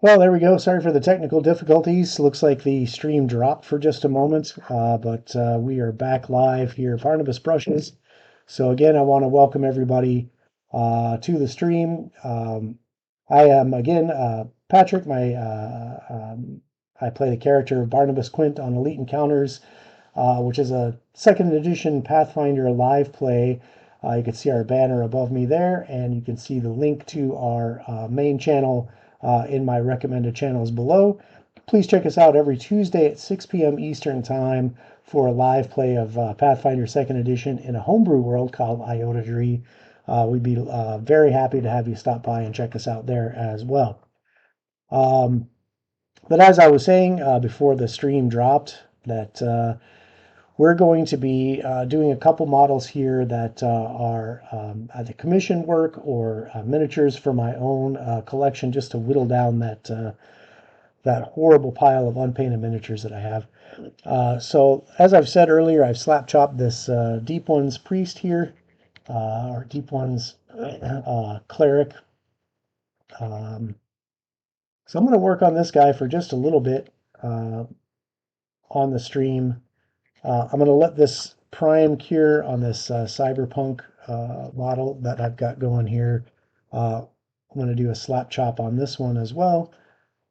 Well, there we go. Sorry for the technical difficulties. Looks like the stream dropped for just a moment, but we are back live here, Barnabas Brushes. So again, I want to welcome everybody to the stream. I am again Patrick. I play the character of Barnabas Quint on Elite Encounters, which is a second edition Pathfinder live play. You can see our banner above me there, and you can see the link to our main channel in my recommended channels below. Please check us out every Tuesday at 6 p.m. Eastern Time for a live play of Pathfinder 2nd Edition in a homebrew world called Iota Dree. We'd be very happy to have you stop by and check us out there as well. But as I was saying before the stream dropped, that we're going to be doing a couple models here that are either commission work or miniatures for my own collection, just to whittle down that horrible pile of unpainted miniatures that I have. So as I've said earlier, I've slap chopped this Deep Ones Priest here, or Deep Ones Cleric. So I'm going to work on this guy for just a little bit on the stream. I'm going to let this prime cure on this Cyberpunk model that I've got going here. I'm going to do a slap chop on this one as well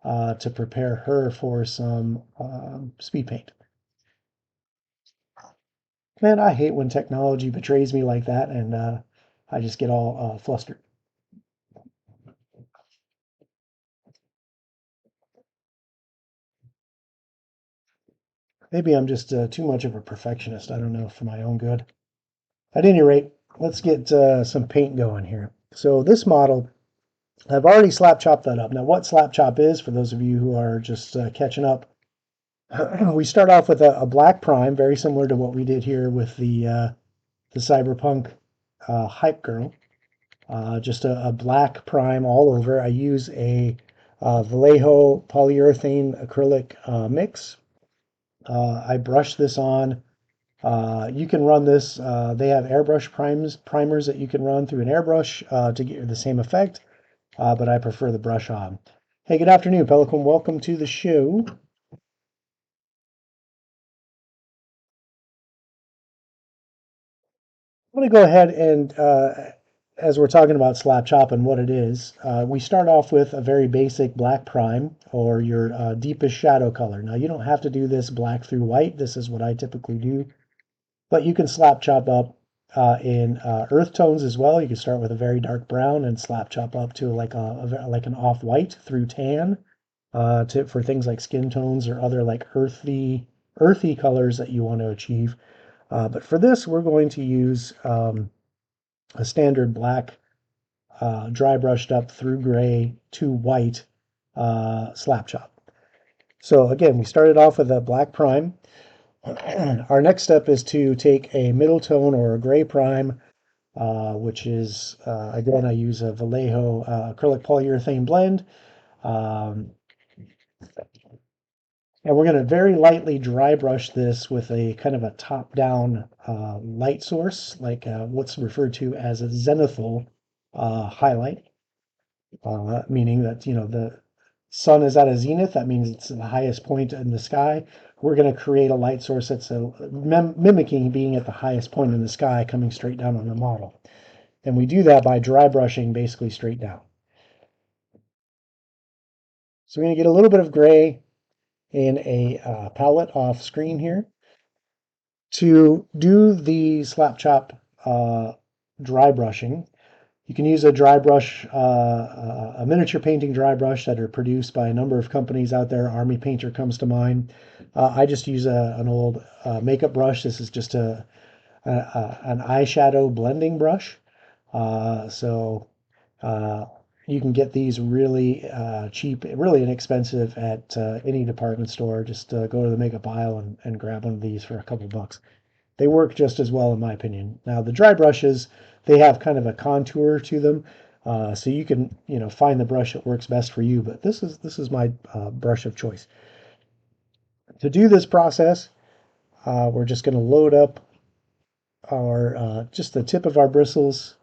to prepare her for some speed paint. Man, I hate when technology betrays me like that, and I just get all flustered. Maybe I'm just too much of a perfectionist. I don't know, for my own good. At any rate, let's get some paint going here. So this model, I've already slap chopped that up. Now, what slap chop is, for those of you who are just catching up, we start off with a black prime, very similar to what we did here with the Cyberpunk Hype Girl. Just a black prime all over. I use a Vallejo polyurethane acrylic mix. I brush this on. You can run this. They have airbrush primers that you can run through an airbrush to get the same effect, but I prefer the brush on. Hey, good afternoon, Pelican. Welcome to the show. I'm going to go ahead and, as we're talking about slap chop and what it is, we start off with a very basic black prime or your deepest shadow color. Now, you don't have to do this black through white. This is what I typically do. But you can slap chop up in earth tones as well. You can start with a very dark brown and slap chop up to like like an off white through tan for things like skin tones or other like earthy colors that you want to achieve. But for this, we're going to use a standard black dry brushed up through gray to white slap chop. So again, we started off with a black prime. Our next step is to take a middle tone or a gray prime, which is, again, I use a Vallejo acrylic polyurethane blend. Um, and we're going to very lightly dry brush this with a kind of a top-down light source, like what's referred to as a zenithal highlight, meaning that, the sun is at a zenith. That means it's the highest point in the sky. We're going to create a light source that's mimicking being at the highest point in the sky, coming straight down on the model. And we do that by dry brushing basically straight down. So we're going to get a little bit of gray in a palette off screen here. To do the slap chop dry brushing, you can use a dry brush, a miniature painting dry brush that are produced by a number of companies out there. Army Painter comes to mind. I just use an old makeup brush. This is just an eyeshadow blending brush. So you can get these really cheap, really inexpensive at any department store. Just go to the makeup aisle and grab one of these for a couple bucks. They work just as well, in my opinion. Now, the dry brushes, they have kind of a contour to them, so you can, find the brush that works best for you. But this is my brush of choice. To do this process, we're just going to load up our just the tip of our bristles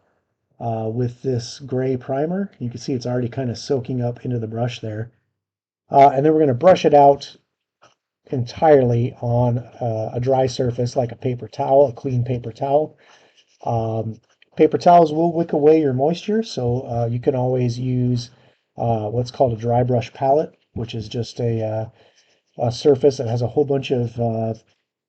with this gray primer. You can see it's already kind of soaking up into the brush there. And then we're going to brush it out entirely on a dry surface like a paper towel, a clean paper towel. Um, Paper towels will wick away your moisture, so you can always use what's called a dry brush palette, which is just a surface that has a whole bunch of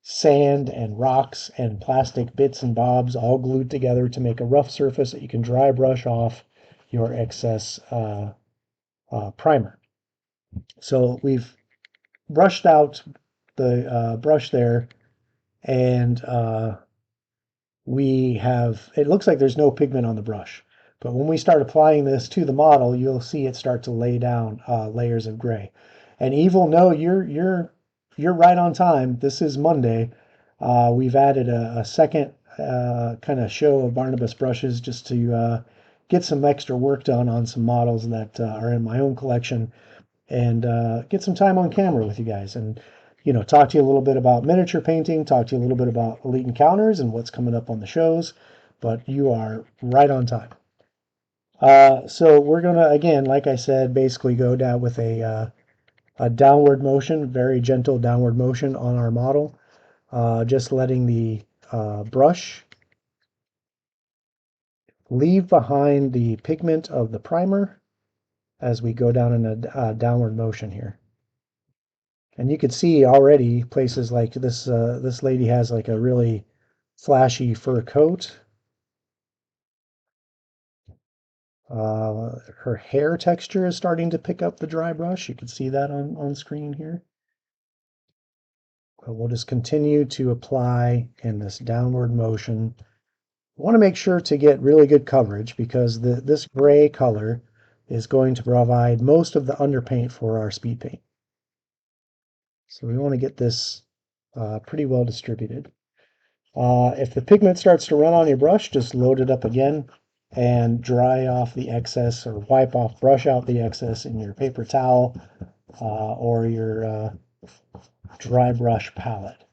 sand and rocks and plastic bits and bobs all glued together to make a rough surface that you can dry brush off your excess primer. So we've brushed out the brush there, and we have, it looks like there's no pigment on the brush. But when we start applying this to the model, you'll see it start to lay down layers of gray. And Evil, no, you're right on time. This is Monday. We've added a second kind of show of Barnabas brushes just to get some extra work done on some models that are in my own collection, and get some time on camera with you guys, and talk to you a little bit about miniature painting, talk to you a little bit about Elite Encounters and what's coming up on the shows. But you are right on time. So we're gonna, again, like I said, basically go down with a downward motion, very gentle downward motion on our model, just letting the brush leave behind the pigment of the primer as we go down in a downward motion here. And you could see already places like this. This lady has like a really flashy fur coat. Her hair texture is starting to pick up the dry brush. You can see that on screen here. But we'll just continue to apply in this downward motion. We want to make sure to get really good coverage because this gray color is going to provide most of the underpaint for our speed paint. So we want to get this pretty well distributed. If the pigment starts to run on your brush, just load it up again and dry off the excess, or wipe off, brush out the excess in your paper towel or your dry brush palette.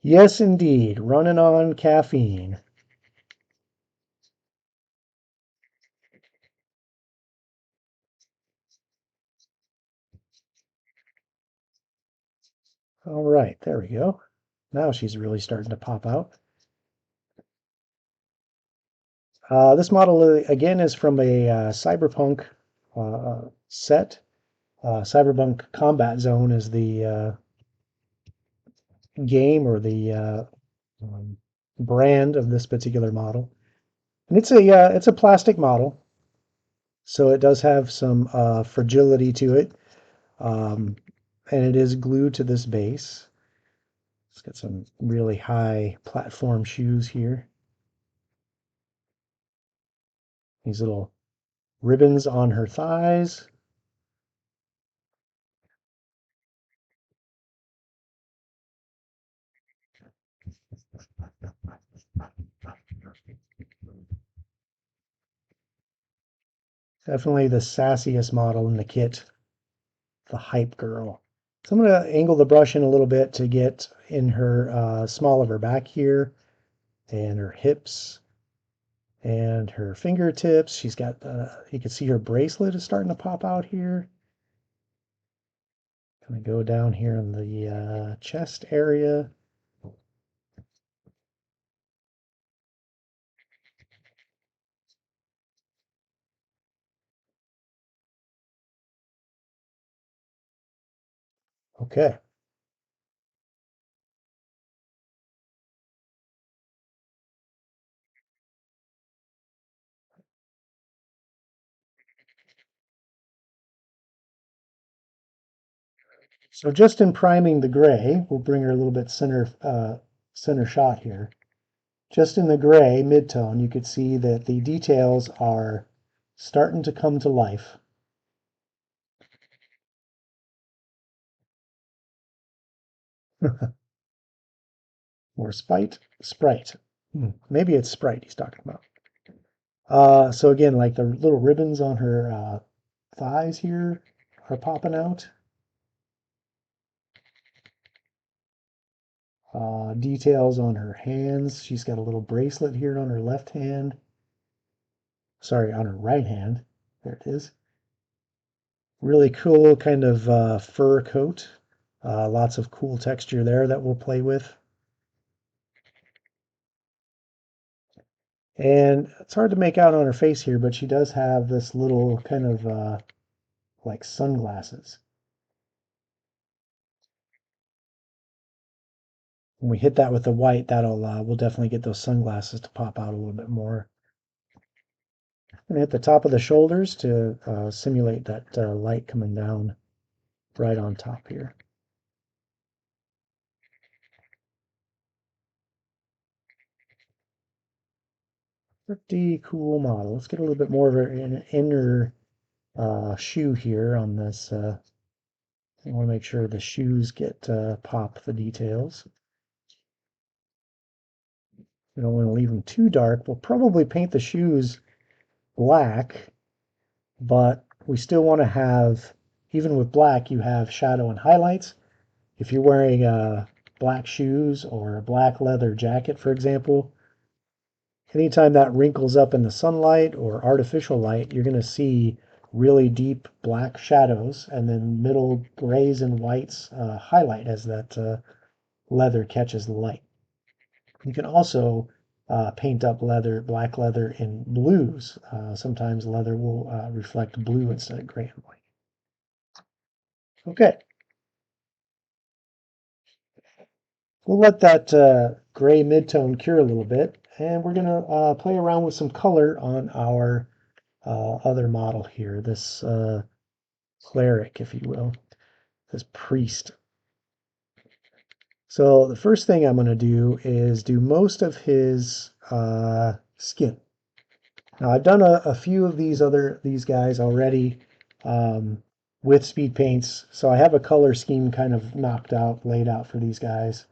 Yes, indeed, running on caffeine. All right, there we go. Now she's really starting to pop out. This model, again, is from a Cyberpunk set. Cyberpunk Combat Zone is the game, or the brand of this particular model. And it's a plastic model, so it does have some fragility to it, um, and it is glued to this base. It's got some really high platform shoes here. These little ribbons on her thighs. Definitely the sassiest model in the kit, the hype girl. So I'm going to angle the brush in a little bit to get in her small of her back here, and her hips, and her fingertips. She's got, you can see her bracelet is starting to pop out here. Gonna go down here in the chest area. Okay. So just in priming the gray, we'll bring her a little bit center shot here. Just in the gray mid-tone, you could see that the details are starting to come to life. Or Sprite. Maybe it's Sprite he's talking about. So again, like the little ribbons on her thighs here are popping out. Details on her hands. She's got a little bracelet here on her left hand. Sorry, on her right hand. There it is. Really cool kind of fur coat. Lots of cool texture there that we'll play with. And it's hard to make out on her face here, but she does have this little kind of like sunglasses. When we hit that with the white, that'll we'll definitely get those sunglasses to pop out a little bit more. And hit the top of the shoulders to simulate that light coming down right on top here. Pretty cool model. Let's get a little bit more of an inner shoe here on this. I want to make sure the shoes get pop the details. We don't want to leave them too dark. We'll probably paint the shoes black, but we still want to have, even with black, you have shadow and highlights. If you're wearing black shoes or a black leather jacket, for example, anytime that wrinkles up in the sunlight or artificial light, you're going to see really deep black shadows and then middle grays and whites highlight as that leather catches the light. You can also paint up leather, black leather in blues. Sometimes leather will reflect blue instead of gray and white. Okay, we'll let that gray midtone cure a little bit, and we're going to play around with some color on our other model here, this cleric, if you will, this priest. So the first thing I'm going to do is do most of his skin. Now I've done a few of these guys already with speed paints, so I have a color scheme kind of knocked out, laid out for these guys.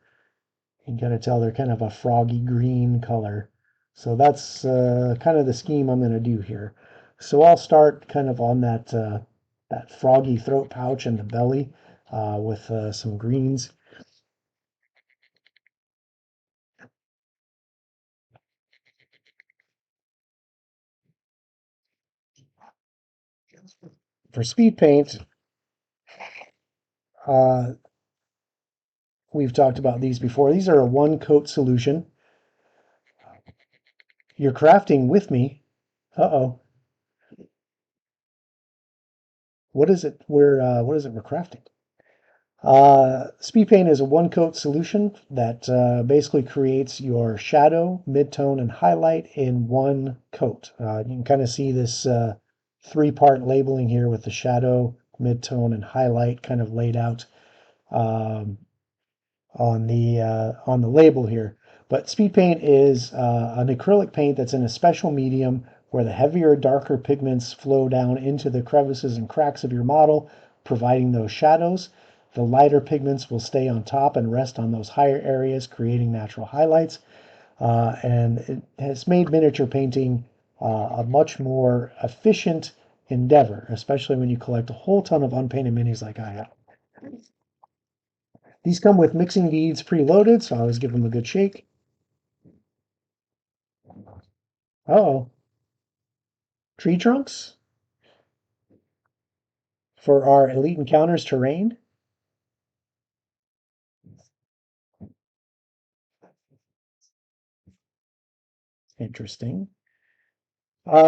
You can kind of tell they're kind of a froggy green color. So that's kind of the scheme I'm going to do here. So I'll start kind of on that froggy throat pouch and the belly with some greens. For speed paint, uh, we've talked about these before. These are a one coat solution. You're crafting with me. Uh-oh. What is it we're crafting? Speed paint is a one coat solution that basically creates your shadow, midtone, and highlight in one coat. You can kind of see this three-part labeling here with the shadow, midtone, and highlight kind of laid out um, on the label here. But speed paint is an acrylic paint that's in a special medium where the heavier, darker pigments flow down into the crevices and cracks of your model, providing those shadows. The lighter pigments will stay on top and rest on those higher areas, creating natural highlights. And it has made miniature painting a much more efficient endeavor, especially when you collect a whole ton of unpainted minis like I have. These come with mixing beads preloaded, so I always give them a good shake. Oh, tree trunks for our Elite Encounters terrain. Interesting.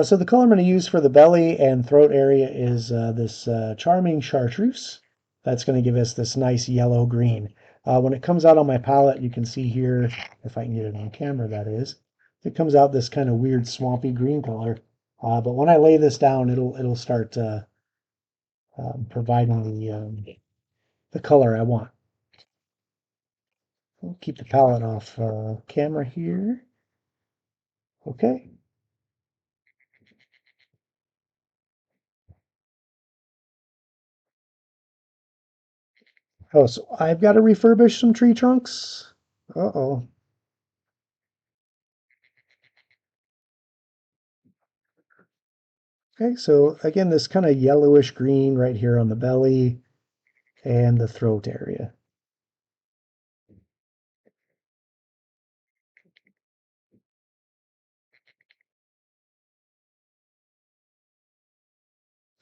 So the color I'm going to use for the belly and throat area is this charming chartreuse. That's going to give us this nice yellow green. When it comes out on my palette, you can see here, if I can get it on camera, that is, it comes out this kind of weird swampy green color. But when I lay this down, it'll start providing the color I want. We'll keep the palette off camera here. Okay. Oh, so I've got to refurbish some tree trunks. Uh-oh. Okay, so again, this kind of yellowish green right here on the belly and the throat area.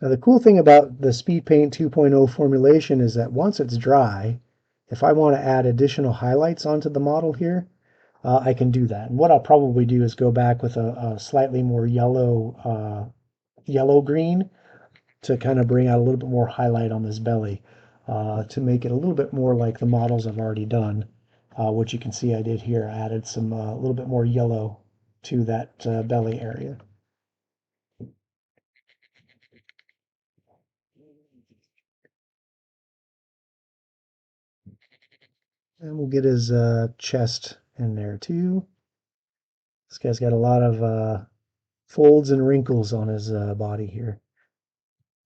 Now, the cool thing about the Speed Paint 2.0 formulation is that once it's dry, if I want to add additional highlights onto the model here, I can do that. And what I'll probably do is go back with a slightly more yellow green to kind of bring out a little bit more highlight on this belly to make it a little bit more like the models I've already done, which you can see I did here. I added some a little bit more yellow to that belly area. And we'll get his chest in there too. This guy's got a lot of folds and wrinkles on his body here.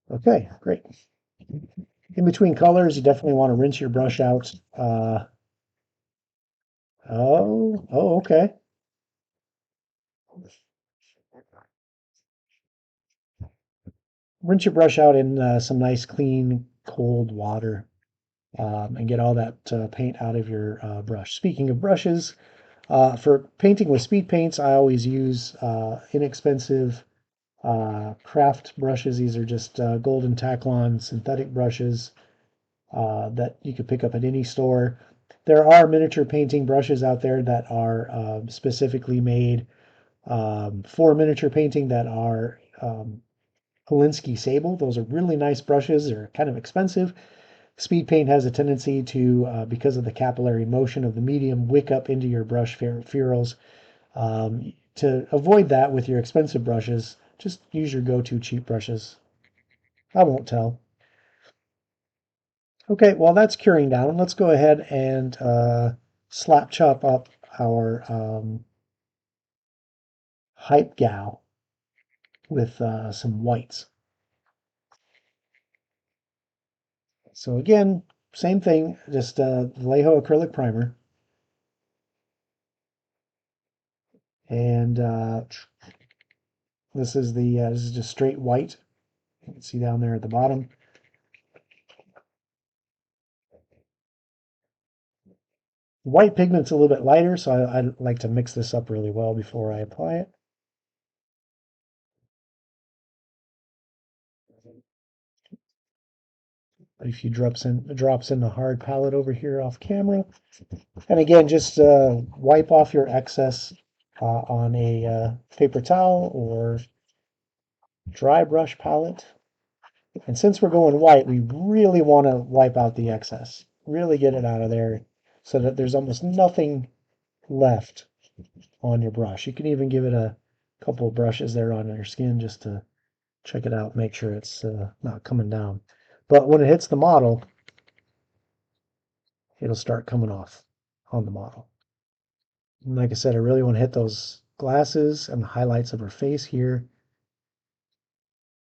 Okay, great. In between colors, you definitely want to rinse your brush out. Okay. Rinse your brush out in some nice, clean, cold water and get all that paint out of your brush. Speaking of brushes, for painting with speed paints, I always use inexpensive craft brushes. These are just Golden Taklon synthetic brushes that you could pick up at any store. There are miniature painting brushes out there that are specifically made for miniature painting that are Polinsky Sable. Those are really nice brushes. They're kind of expensive. Speed paint has a tendency to, because of the capillary motion of the medium, wick up into your brush ferrules. To avoid that with your expensive brushes, just use your go-to cheap brushes. I won't tell. Okay, while that's curing down, let's go ahead and slap chop up our hype gal with some whites. So again, same thing, just Vallejo acrylic primer. And this is just straight white. You can see down there at the bottom. White pigment's a little bit lighter, so I like to mix this up really well before I apply it. A few drops in the hard palette over here off camera. And again, just wipe off your excess on a paper towel or dry brush palette. And since we're going white, we really want to wipe out the excess. Really get it out of there so that there's almost nothing left on your brush. You can even give it a couple of brushes there on your skin just to check it out, make sure it's not coming down. But when it hits the model, it'll start coming off on the model. And like I said, I really want to hit those glasses and the highlights of her face here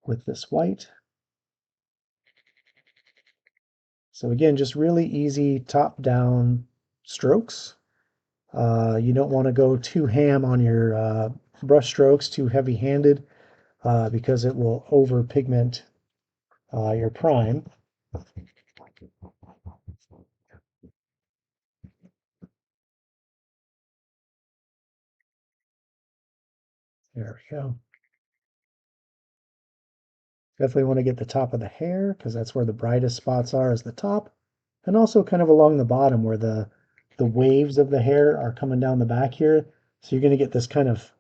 with this white. So again, just really easy top-down strokes. You don't want to go too ham on your brush strokes, too heavy-handed, because it will over-pigment your prime. There we go. Definitely want to get the top of the hair because that's where the brightest spots are, is the top. And also kind of along the bottom where the waves of the hair are coming down the back here. So you're going to get this kind of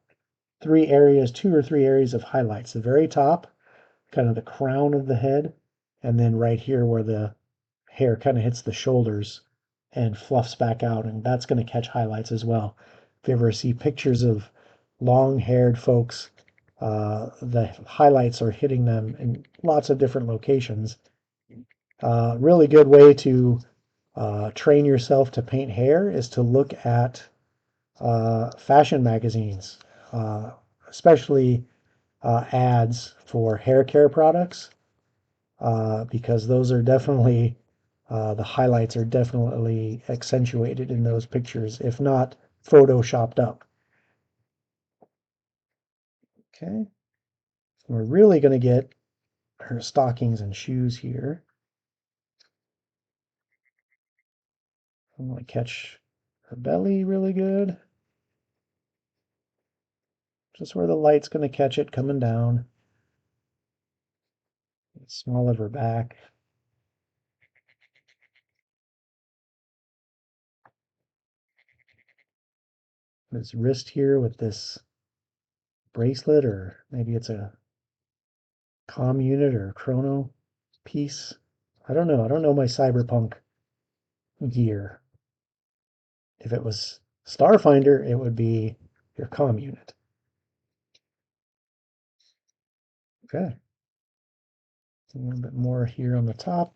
two or three areas of highlights. The very top, kind of the crown of the head, and then right here where the hair kind of hits the shoulders and fluffs back out, and that's going to catch highlights as well. If you ever see pictures of long-haired folks, the highlights are hitting them in lots of different locations. Really good way to train yourself to paint hair is to look at fashion magazines, especially ads for hair care products, because those are definitely, the highlights are definitely accentuated in those pictures, if not photoshopped up. Okay, so we're really going to get her stockings and shoes here. I'm going to catch her belly really good. Just where the light's going to catch it coming down. Small of her back. This wrist here with this bracelet, or maybe it's a comm unit or a chrono piece. I don't know. I don't know my Cyberpunk gear. If it was Starfinder, it would be your comm unit. Okay. A little bit more here on the top.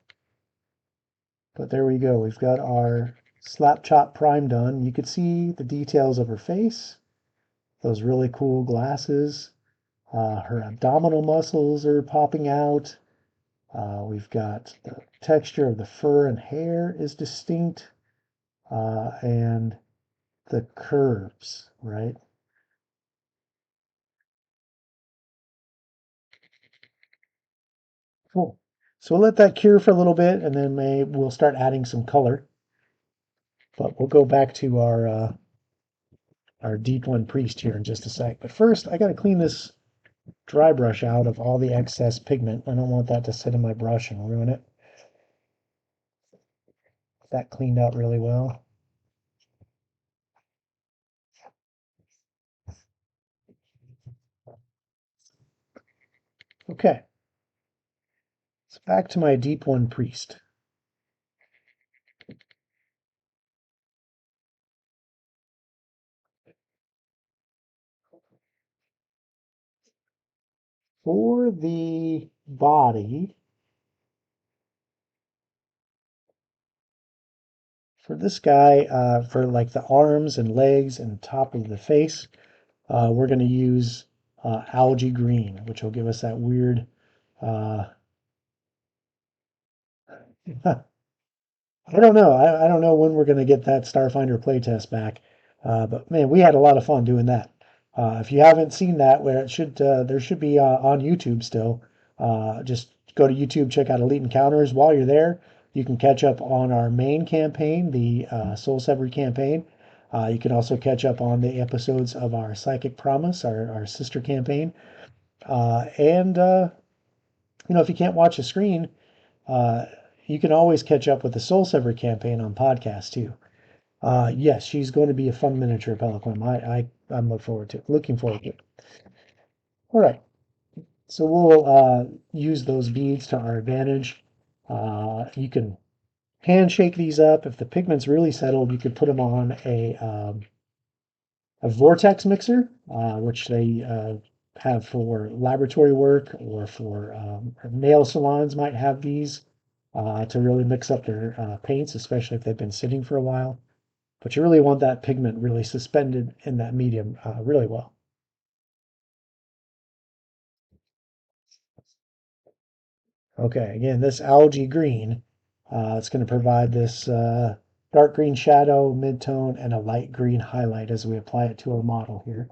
But there we go. We've got our slap chop prime done. You could see the details of her face, those really cool glasses. Her abdominal muscles are popping out. We've got the texture of the fur and hair is distinct, and the curves, right? Cool. So we'll let that cure for a little bit, and then we'll start adding some color. But we'll go back to our Deep One Priest here in just a sec. But first, I got to clean this dry brush out of all the excess pigment. I don't want that to sit in my brush and ruin it. That cleaned out really well. Okay, so back to my Deep One Priest. For the body, for this guy, for like the arms and legs and top of the face, we're going to use algae green, which will give us that weird uh, I don't know. I don't know when we're going to get that Starfinder playtest back. But man, we had a lot of fun doing that. If you haven't seen that, where it should there should be on YouTube still. Just go to YouTube, check out Elite Encounters. While you're there, you can catch up on our main campaign, the Soul Severed campaign. You can also catch up on the episodes of our Psychic Promise, our sister campaign. And if you can't watch the screen, uh, you can always catch up with the Soul Saver campaign on podcast too. Yes, she's going to be a fun miniature Pelican. I'm looking forward to it. All right, so we'll use those beads to our advantage. You can handshake these up. If the pigment's really settled, you could put them on a vortex mixer, which they have for laboratory work, or for nail salons might have these to really mix up their paints, especially if they've been sitting for a while. But you really want that pigment really suspended in that medium really well. Okay, again, this algae green, it's going to provide this dark green shadow, mid-tone, and a light green highlight as we apply it to our model here.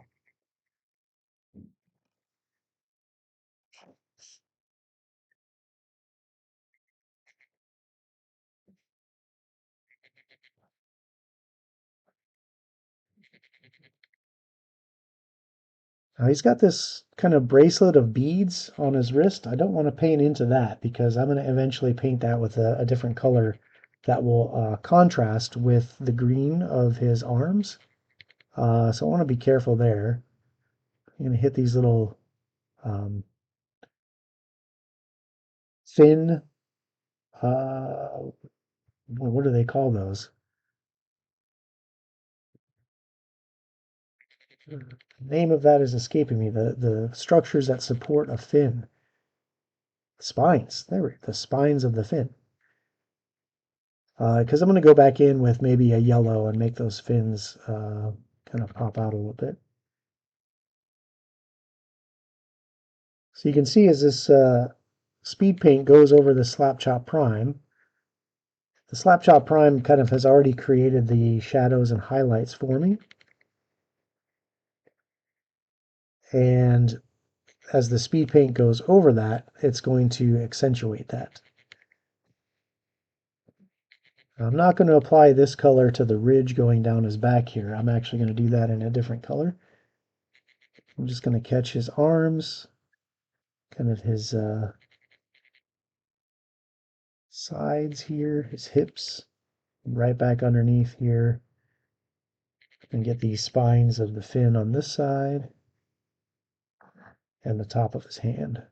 He's got this kind of bracelet of beads on his wrist. I don't want to paint into that because I'm going to eventually paint that with a different color that will contrast with the green of his arms. So I want to be careful there. I'm going to hit these little um, thin, uh, what do they call those? The name of that is escaping me. The structures that support a fin. Spines. The spines of the fin. Because I'm going to go back in with maybe a yellow and make those fins kind of pop out a little bit. So you can see as this speed paint goes over the Slap Chop Prime, the Slap Chop Prime kind of has already created the shadows and highlights for me. And as the speed paint goes over that, it's going to accentuate that. I'm not going to apply this color to the ridge going down his back here. I'm actually going to do that in a different color. I'm just going to catch his arms, kind of his sides here, his hips, right back underneath here, and get these spines of the fin on this side and the top of his hand.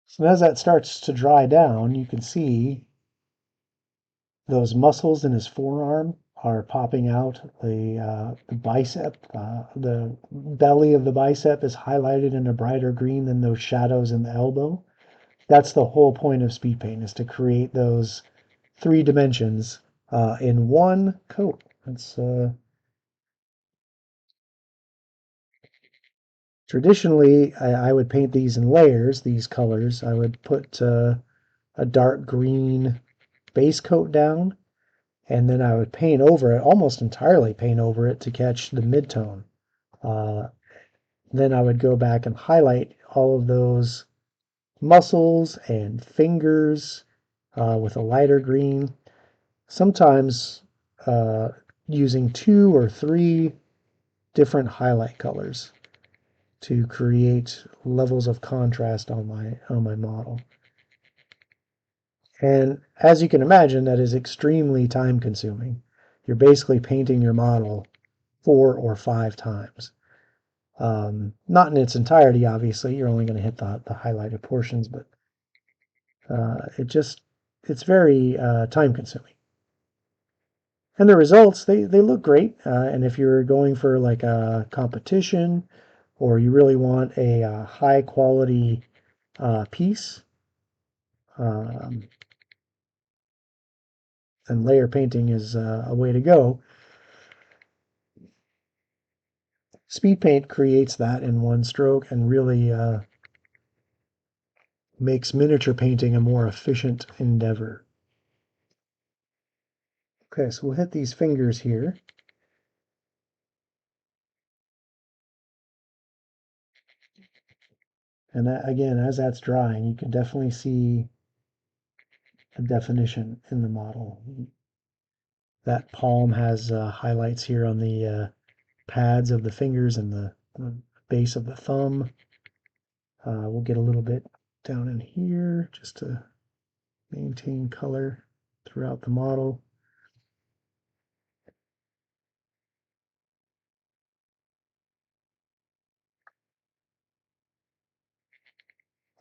So as that starts to dry down, you can see those muscles in his forearm are popping out. The bicep, the belly of the bicep is highlighted in a brighter green than those shadows in the elbow. That's the whole point of speed paint, is to create those three dimensions in one coat. It's traditionally I would paint these in layers. These colors, I would put a dark green base coat down, and then I would paint over it, almost entirely paint over it to catch the midtone. Uh, then I would go back and highlight all of those muscles and fingers with a lighter green. Sometimes uh, using two or three different highlight colors to create levels of contrast on my model. And as you can imagine, that is extremely time consuming. You're basically painting your model 4 or 5 times. Not in its entirety, obviously. You're only going to hit the highlighted portions, but it's very time consuming. And the results, they look great. And if you're going for like a competition, or you really want a high quality piece, um, then layer painting is a way to go. Speed paint creates that in one stroke and really makes miniature painting a more efficient endeavor. Okay, so we'll hit these fingers here. And that, again, as that's drying, you can definitely see a definition in the model. That palm has highlights here on the pads of the fingers and the base of the thumb. We'll get a little bit down in here just to maintain color throughout the model.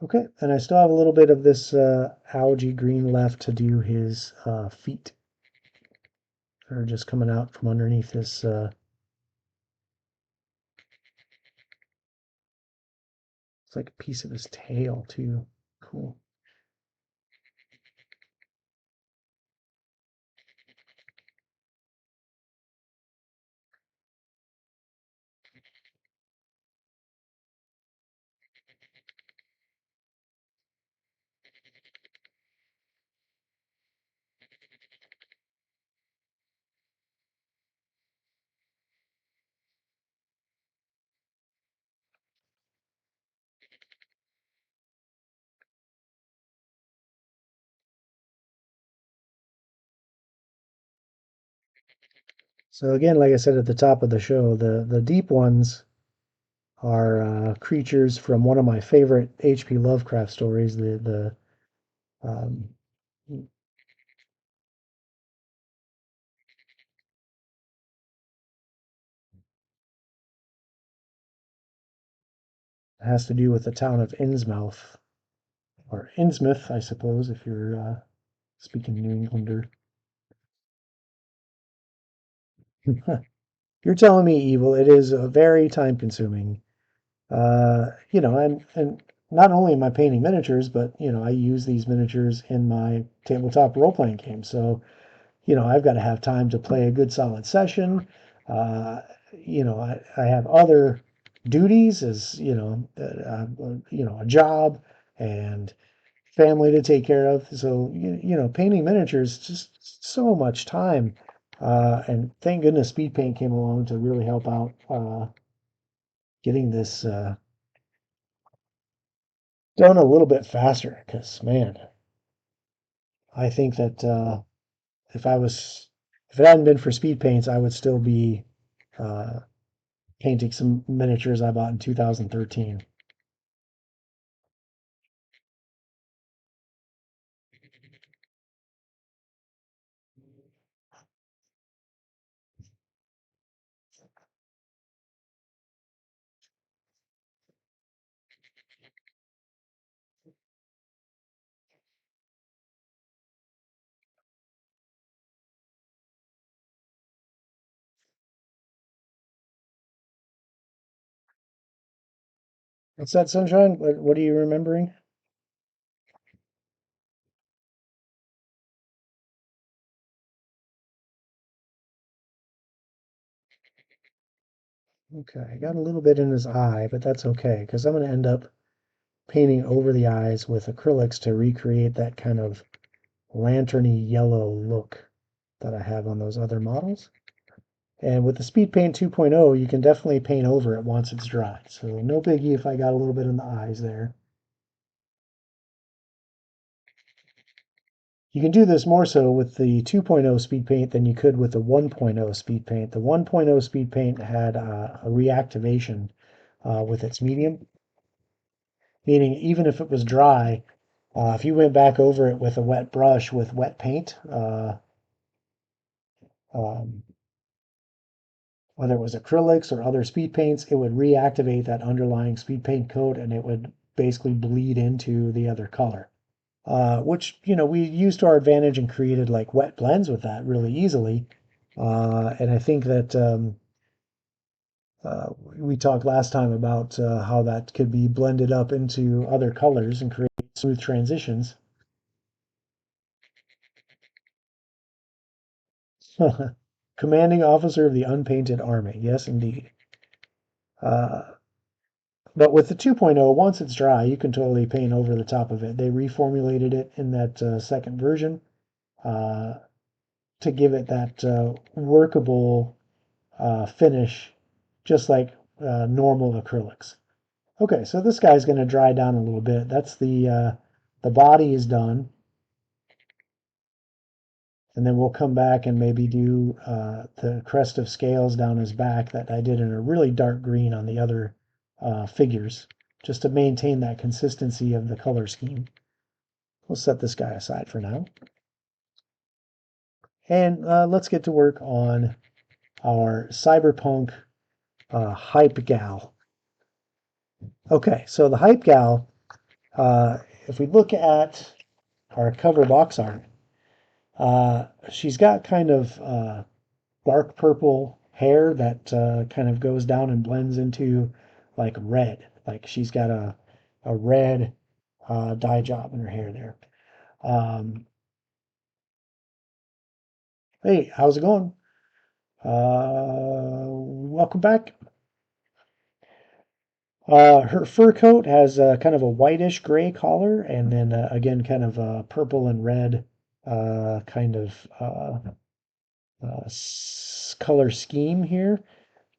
Okay, and I still have a little bit of this algae green left to do his feet. They're just coming out from underneath this. It's like a piece of his tail too. Cool. So again, like I said at the top of the show, the deep ones are creatures from one of my favorite H.P. Lovecraft stories. The um, has to do with the town of Innsmouth, or Innsmouth, I suppose, if you're speaking New Englander. You're telling me evil. It is very time consuming. And not only am I painting miniatures, but I use these miniatures in my tabletop role playing game. So I've got to have time to play a good solid session. Uh, I have other duties as a job and family to take care of. So painting miniatures just so much time. And thank goodness speed paint came along to really help out getting this done a little bit faster. Because man, I think that if if it hadn't been for speed paints, I would still be uh, painting some miniatures I bought in 2013. What's that, Sunshine? What are you remembering? Okay, I got a little bit in his eye, but that's okay because I'm going to end up painting over the eyes with acrylics to recreate that kind of lanterny yellow look that I have on those other models. And with the Speed Paint 2.0, you can definitely paint over it once it's dry. So no biggie if I got a little bit in the eyes there. You can do this more so with the 2.0 Speed Paint than you could with the 1.0 Speed Paint. The 1.0 Speed Paint had a reactivation with its medium, meaning even if it was dry, if you went back over it with a wet brush with wet paint, um, whether it was acrylics or other speed paints, it would reactivate that underlying speed paint coat and it would basically bleed into the other color. Which, we used to our advantage and created like wet blends with that really easily. And I think that we talked last time about how that could be blended up into other colors and create smooth transitions. Commanding officer of the unpainted army. Yes, indeed. Uh, but with the 2.0, once it's dry, you can totally paint over the top of it. They reformulated it in that second version uh, to give it that workable finish, just like normal acrylics. Okay, so this guy's going to dry down a little bit. That's the body is done, and then we'll come back and maybe do the crest of scales down his back that I did in a really dark green on the other figures, just to maintain that consistency of the color scheme. We'll set this guy aside for now, and let's get to work on our Cyberpunk hype gal. Okay, so the hype gal, if we look at our cover box art, she's got kind of dark purple hair that kind of goes down and blends into like red. Like she's got a red dye job in her hair there. Um, hey, how's it going? Welcome back. Her fur coat has kind of a whitish gray collar, and then again, kind of a purple and red kind of color scheme here.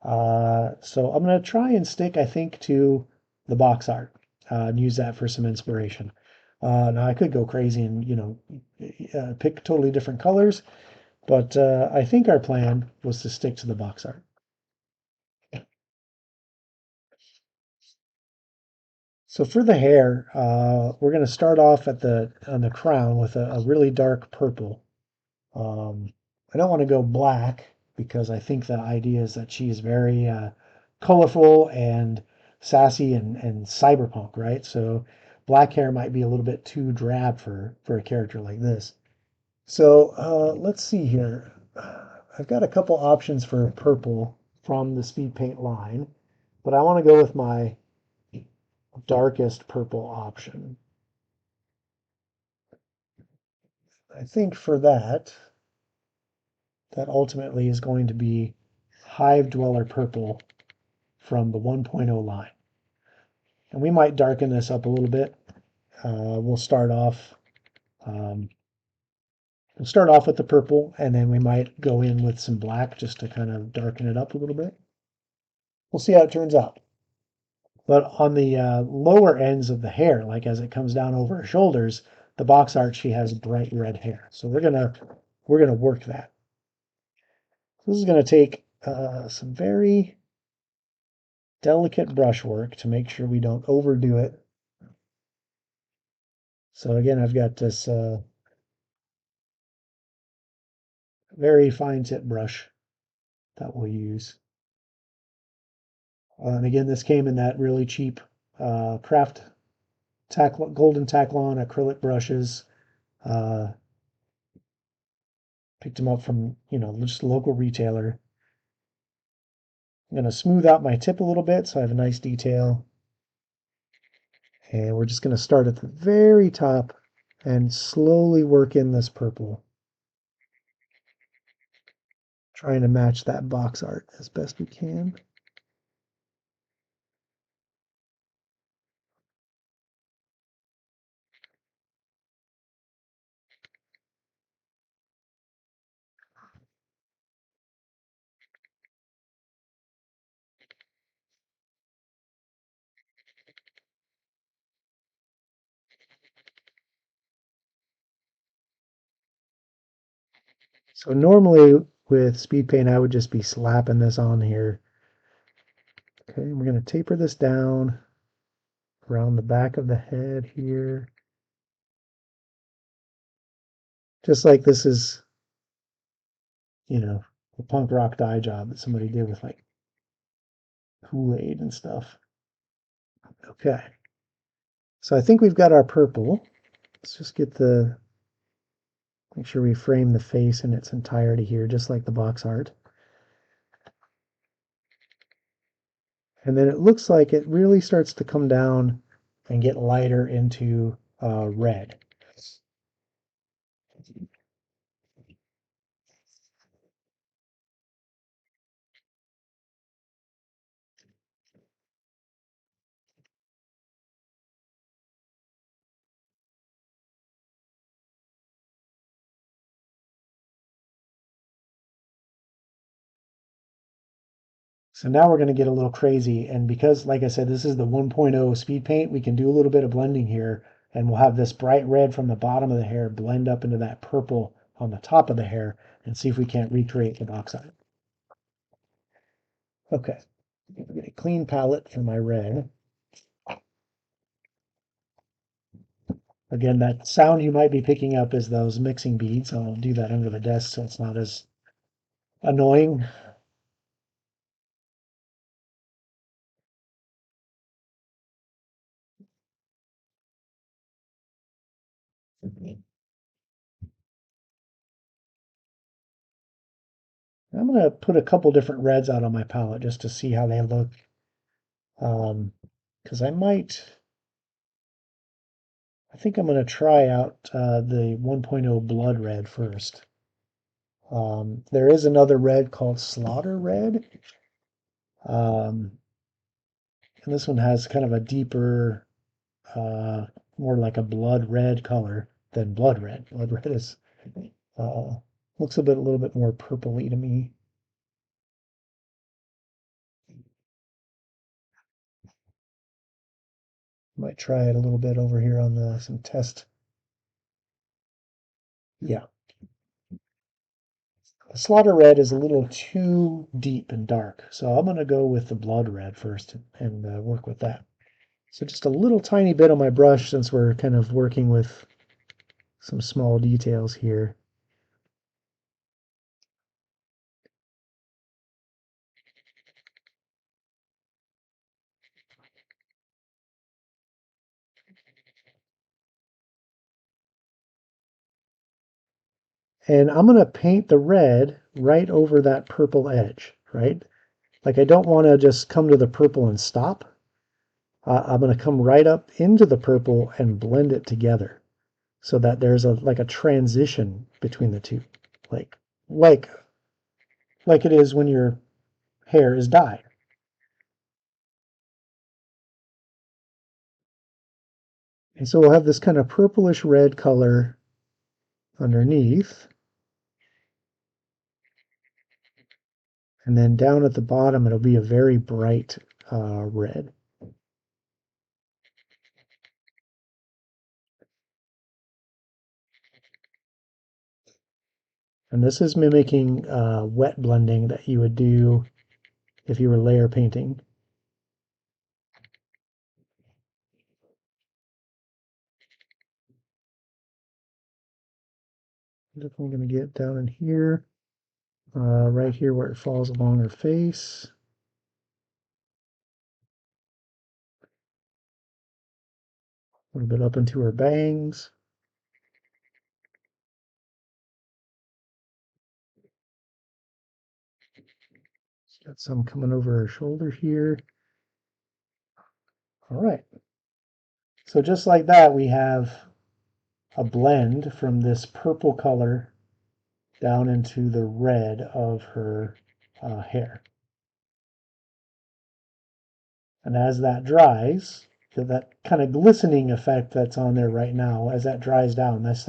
So I'm going to try and stick, I think, to the box art and use that for some inspiration. Now I could go crazy and, pick totally different colors, but I think our plan was to stick to the box art. So for the hair, we're going to start off at on the crown with a really dark purple. Um, I don't want to go black because I think the idea is that she is very colorful and sassy and cyberpunk, right? So black hair might be a little bit too drab for a character like this. So let's see here. I've got a couple options for purple from the speed paint line, but I want to go with my darkest purple option. I think for that, that ultimately is going to be Hive Dweller Purple from the 1.0 line. And we might darken this up a little bit. We'll start off um, with the purple, and then we might go in with some black just to kind of darken it up a little bit. We'll see how it turns out. But on the lower ends of the hair, like as it comes down over her shoulders, the box art, she has bright red hair. So we're gonna work that. This is going to take some very delicate brushwork to make sure we don't overdo it. So again, I've got this very fine tip brush that we'll use. And again, this came in that really cheap craft golden Taklon acrylic brushes. Uh, Picked them up from, just a local retailer. I'm going to smooth out my tip a little bit so I have a nice detail. And we're just going to start at the very top and slowly work in this purple, trying to match that box art as best we can. So normally with speed paint, I would just be slapping this on here. Okay, we're going to taper this down around the back of the head here. Just like this is, a punk rock dye job that somebody did with like Kool-Aid and stuff. Okay. So I think we've got our purple. Let's just make sure we frame the face in its entirety here, just like the box art. And then it looks like it really starts to come down and get lighter into red. So now we're going to get a little crazy. And because, like I said, this is the 1.0 speed paint, we can do a little bit of blending here. And we'll have this bright red from the bottom of the hair blend up into that purple on the top of the hair and see if we can't recreate the box art. Okay, get a clean palette for my red. Again, that sound you might be picking up is those mixing beads. I'll do that under the desk so it's not as annoying. I'm going to put a couple different reds out on my palette just to see how they look. Because I think I'm going to try out the 1.0 blood red first. There is another red called Slaughter Red. And this one has kind of a deeper, more like a blood red color than blood red. Blood red is uh, looks a little bit more purpley to me. Might try it a little bit over here on some test. Yeah, the Slaughter Red is a little too deep and dark, so I'm going to go with the Blood Red first and work with that. So just a little tiny bit on my brush since we're kind of working with some small details here. And I'm going to paint the red right over that purple edge, right? Like I don't want to just come to the purple and stop. I'm going to come right up into the purple and blend it together so that there's like a transition between the two, like like like it is when your hair is dyed. And so we'll have this kind of purplish red color underneath. And then down at the bottom, it'll be a very bright red. And this is mimicking wet blending that you would do if you were layer painting. Definitely going to get down in here, right here where it falls along her face. A little bit up into her bangs. She's got some coming over her shoulder here. All right. So just like that, we have a blend from this purple color down into the red of her hair. And as that dries, that kind of glistening effect that's on there right now, as that dries down, that's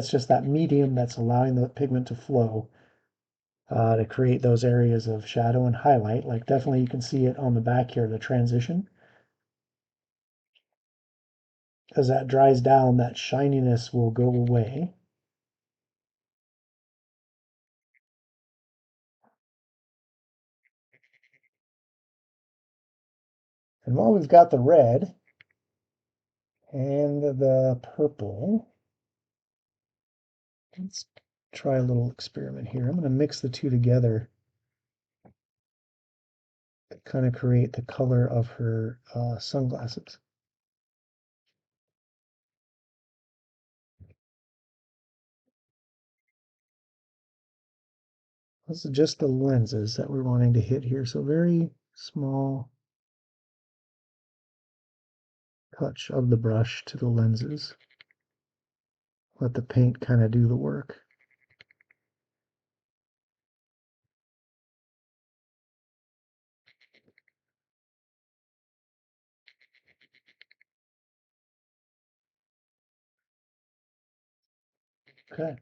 just that medium that's allowing the pigment to flow to create those areas of shadow and highlight. Like definitely you can see it on the back here, the transition. As that dries down, that shininess will go away. And while we've got the red and the purple, let's try a little experiment here. I'm going to mix the two together to kind of create the color of her sunglasses. This is just the lenses that we're wanting to hit here. So very small touch of the brush to the lenses. Let the paint kind of do the work. Okay.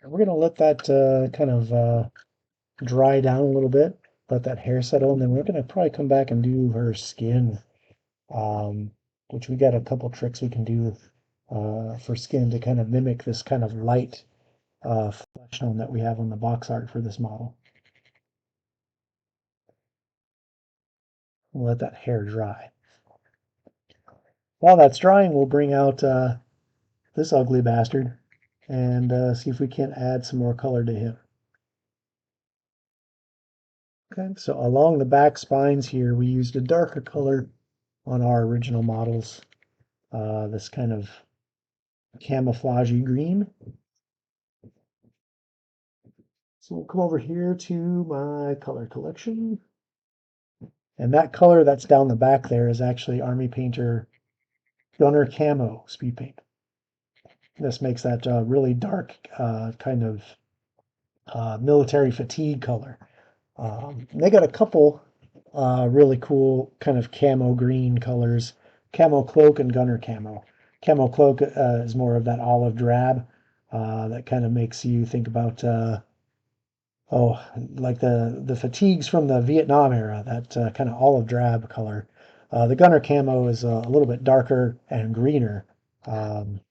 And we're going to let that kind of dry down a little bit, let that hair settle, and then we're going to probably come back and do her skin, um, which we got a couple tricks we can do for skin to kind of mimic this kind of light flesh tone that we have on the box art for this model. We'll let that hair dry. While that's drying, we'll bring out this ugly bastard and see if we can't add some more color to him. Okay, so along the back spines here, we used a darker color on our original models, this kind of camouflagey green. So we'll come over here to my color collection. And that color that's down the back there is actually Army Painter Gunner Camo speed paint. This makes that really dark kind of military fatigue color. They got a couple really cool kind of camo green colors, Camo Cloak and Gunner Camo. Camo Cloak is more of that olive drab that kind of makes you think about like the fatigues from the Vietnam era, that kind of olive drab color. The Gunner Camo is a little bit darker and greener. Um,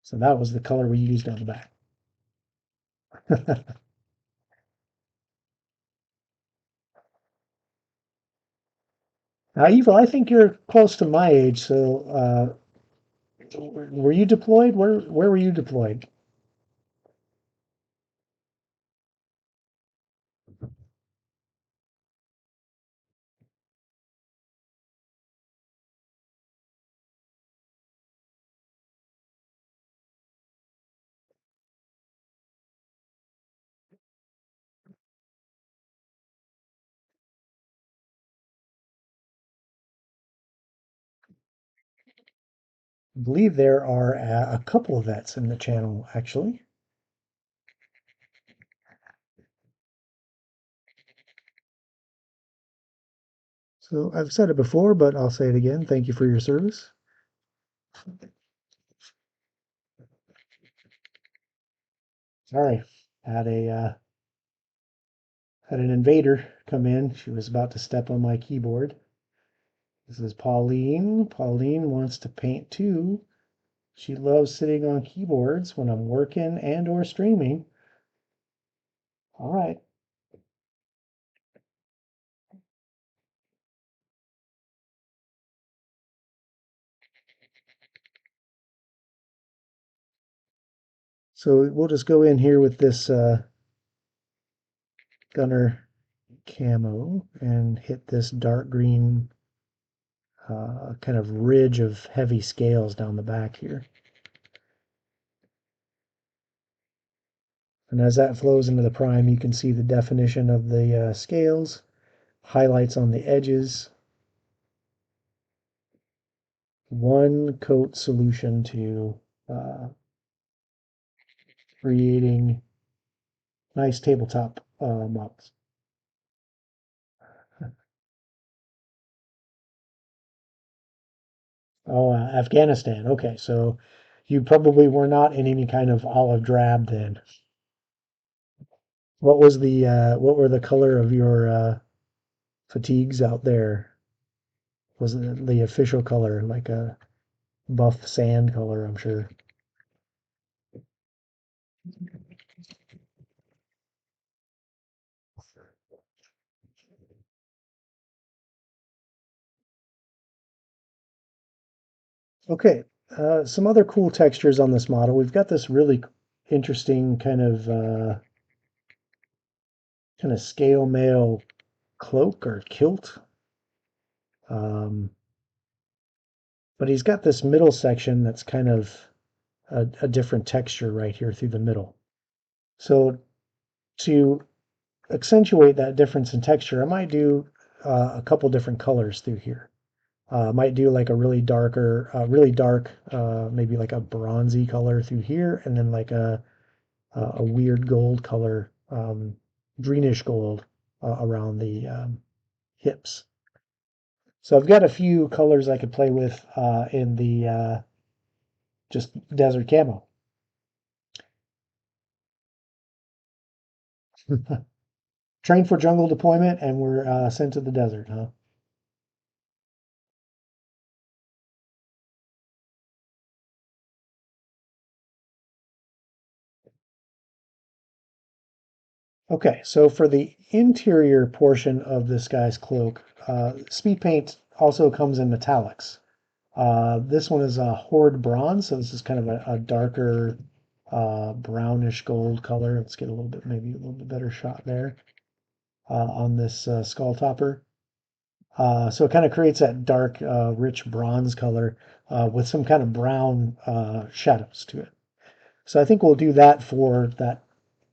so that was the color we used on the back. Now, Evil, I think you're close to my age, so were you deployed? Where were you deployed? I believe there are a couple of vets in the channel, actually. So I've said it before, but I'll say it again. Thank you for your service. Sorry, had a had an invader come in. She was about to step on my keyboard. This is Pauline. Pauline wants to paint too. She loves sitting on keyboards when I'm working and or streaming. All right. So we'll just go in here with this Gunner camo and hit this dark green kind of ridge of heavy scales down the back here. And as that flows into the prime, you can see the definition of the scales, highlights on the edges, one coat solution to creating nice tabletop models. Oh, Afghanistan. Okay, so you probably were not in any kind of olive drab then. What were the color of your fatigues out there? Was it the official color, like a buff sand color, I'm sure. Okay, some other cool textures on this model. We've got this really interesting kind of scale mail cloak or kilt. Um, but he's got this middle section that's kind of a different texture right here through the middle. So to accentuate that difference in texture, I might do a couple different colors through here. Might do like a really dark, maybe like a bronzy color through here, and then like a weird gold color, greenish gold around the hips. So I've got a few colors I could play with in the just desert camo. Trained for jungle deployment, and we're sent to the desert, huh? Okay, so for the interior portion of this guy's cloak, speed paint also comes in metallics. This one is a Horde Bronze, so this is kind of a darker brownish gold color. Let's get a little bit, maybe a little bit better shot there on this skull topper. So it kind of creates that dark, rich bronze color with some kind of brown shadows to it. So I think we'll do that for that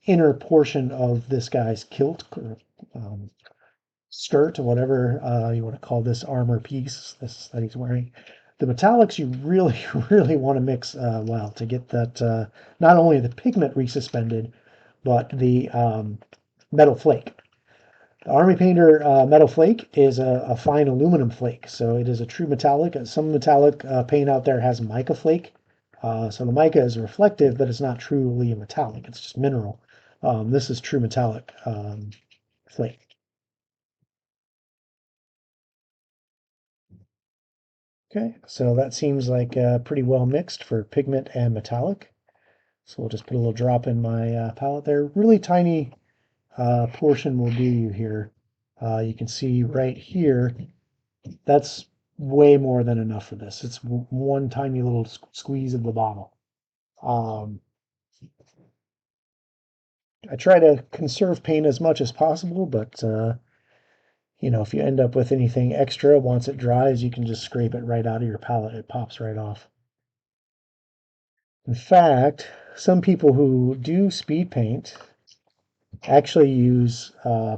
inner portion of this guy's kilt or um, skirt or whatever you want to call this armor piece that he's wearing. The metallics you really, really want to mix well to get that not only the pigment resuspended, but the metal flake. The Army Painter metal flake is a fine aluminum flake, so it is a true metallic. Some metallic paint out there has mica flake, so the mica is reflective, but it's not truly a metallic. It's just mineral. This is true metallic flake. Okay, so that seems like pretty well mixed for pigment and metallic. So we'll just put a little drop in my palette there. Really tiny portion will do here. You can see right here, that's way more than enough for this. It's one tiny little squeeze of the bottle. Um, I try to conserve paint as much as possible, but if you end up with anything extra once it dries, you can just scrape it right out of your palette. It pops right off. In fact, some people who do speed paint actually use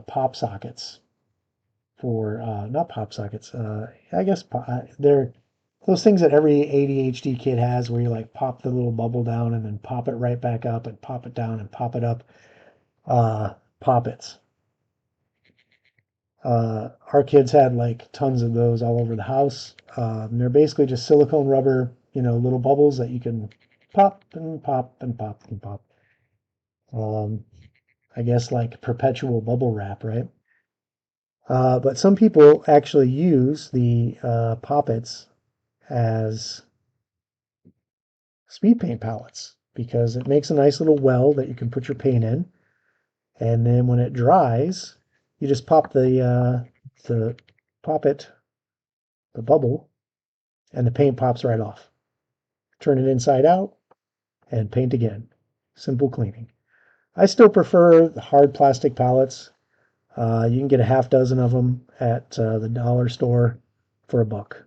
pop sockets for not pop sockets. I guess they're those things that every ADHD kid has, where you like pop the little bubble down and then pop it right back up and pop it down and pop it up. Poppets. Our kids had like tons of those all over the house. They're basically just silicone rubber, little bubbles that you can pop and pop and pop and pop. Um, I guess like perpetual bubble wrap, right? But some people actually use the poppets as speed paint palettes because it makes a nice little well that you can put your paint in, and then when it dries, you just pop the poppet, the bubble, and the paint pops right off. Turn it inside out and paint again. Simple cleaning. I still prefer the hard plastic palettes. You can get a half dozen of them at the dollar store for $1.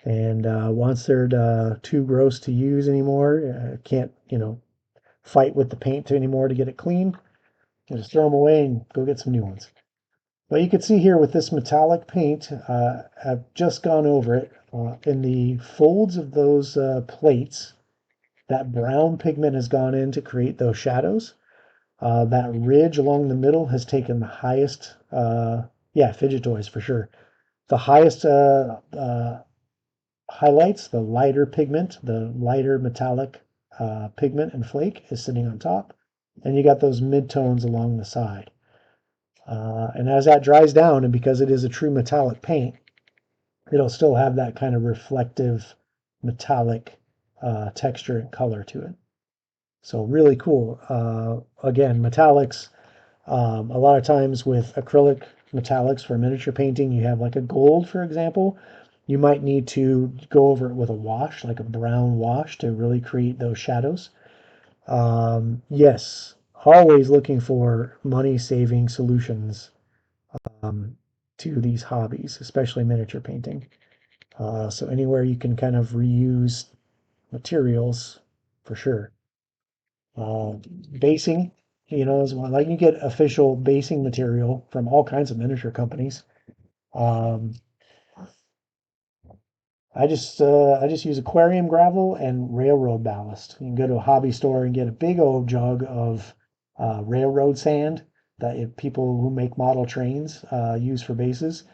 And once they're too gross to use anymore, can't, fight with the paint anymore to get it clean, you just throw them away and go get some new ones. But you can see here with this metallic paint, I've just gone over it. In the folds of those plates, that brown pigment has gone in to create those shadows. That ridge along the middle has taken the highest, yeah, fidget toys for sure. The highest highlights, the lighter pigment, the lighter metallic pigment and flake is sitting on top. And you got those midtones along the side. And as that dries down, and because it is a true metallic paint, it'll still have that kind of reflective metallic texture and color to it. So really cool. Again, metallics. A lot of times with acrylic metallics for miniature painting, you have like a gold, for example. You might need to go over it with a wash, like a brown wash, to really create those shadows. Yes, always looking for money-saving solutions um, to these hobbies, especially miniature painting. So anywhere you can kind of reuse materials, for sure. Uh, Basing, is one. Like you get official basing material from all kinds of miniature companies. Um, I just use aquarium gravel and railroad ballast. You can go to a hobby store and get a big old jug of railroad sand that people who make model trains use for bases.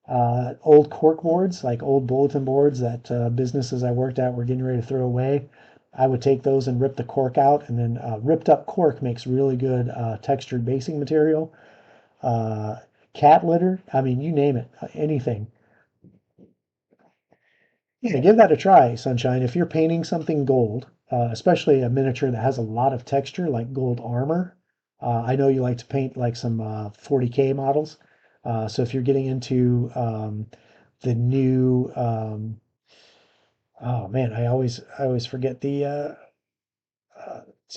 Old cork boards, like old bulletin boards that businesses I worked at were getting ready to throw away. I would take those and rip the cork out, and then ripped up cork makes really good textured basing material. Uh, Cat litter, I mean, you name it, anything. Yeah, give that a try, Sunshine. If you're painting something gold, especially a miniature that has a lot of texture, like gold armor, I know you like to paint like some 40K models. So if you're getting into the new, oh man, I always forget so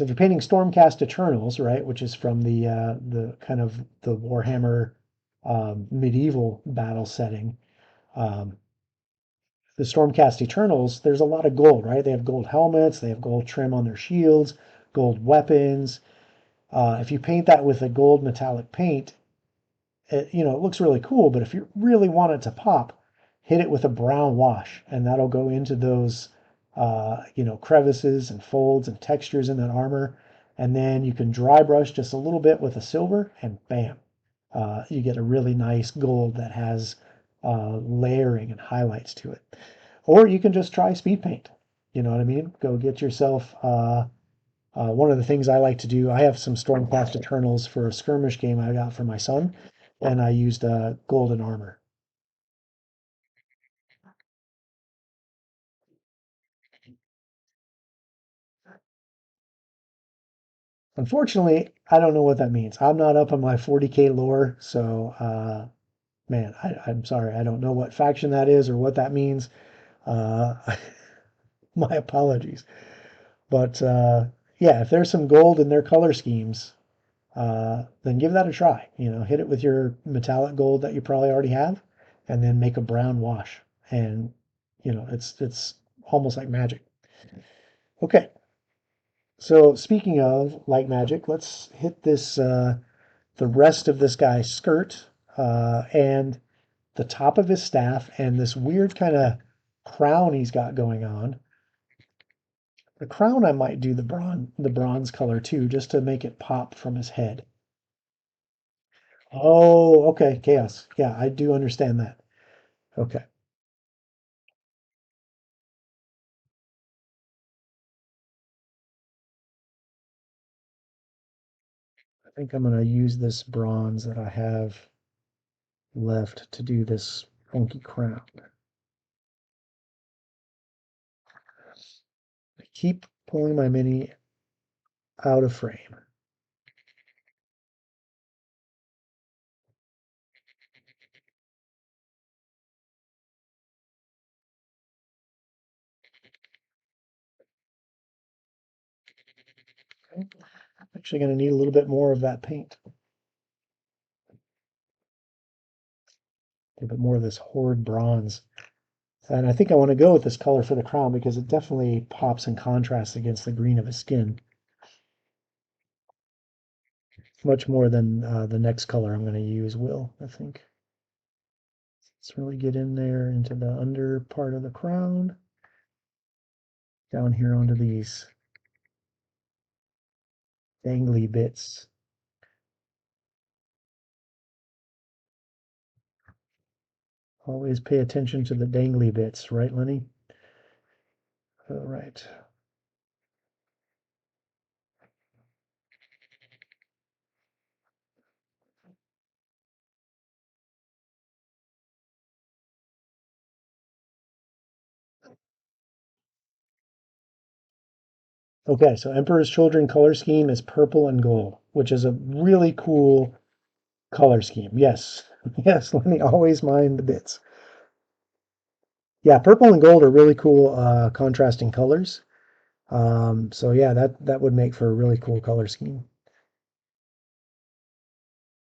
if you're painting Stormcast Eternals, right, which is from the kind of the Warhammer medieval battle setting. Um, the Stormcast Eternals, there's a lot of gold, right? They have gold helmets, they have gold trim on their shields, gold weapons. If you paint that with a gold metallic paint, it looks really cool. But if you really want it to pop, hit it with a brown wash, and that'll go into those, crevices and folds and textures in that armor. And then you can dry brush just a little bit with a silver, and bam, you get a really nice gold that has layering and highlights to it. Or you can just try speed paint. You know what I mean? Go get yourself one of the things I like to do. I have some Stormcast Eternals for a skirmish game I got for my son, and I used golden armor. Unfortunately, I don't know what that means. I'm not up on my 40K lore, so man, I'm sorry. I don't know what faction that is or what that means. Uh, my apologies. But yeah, if there's some gold in their color schemes, then give that a try. Hit it with your metallic gold that you probably already have, and then make a brown wash. And it's almost like magic. Okay, so speaking of like magic, let's hit this the rest of this guy's skirt and the top of his staff and this weird kind of crown he's got going on. The crown I might do the bronze color too, just to make it pop from his head. Oh, okay, chaos. Yeah, I do understand that. Okay. I think I'm going to use this bronze that I have left to do this funky crown. I keep pulling my mini out of frame. Okay. I'm actually going to need a little bit more of that paint. A little bit more of this horrid bronze. And I think I want to go with this color for the crown because it definitely pops and contrasts against the green of his skin. Much more than the next color I'm going to use will, I think. Let's really get in there into the under part of the crown. Down here onto these dangly bits. Always pay attention to the dangly bits, right, Lenny? All right. Okay, so Emperor's Children color scheme is purple and gold, which is a really cool color scheme. Yes, yes, Lenny, always mind the bits. Yeah, purple and gold are really cool contrasting colors. So yeah, that would make for a really cool color scheme.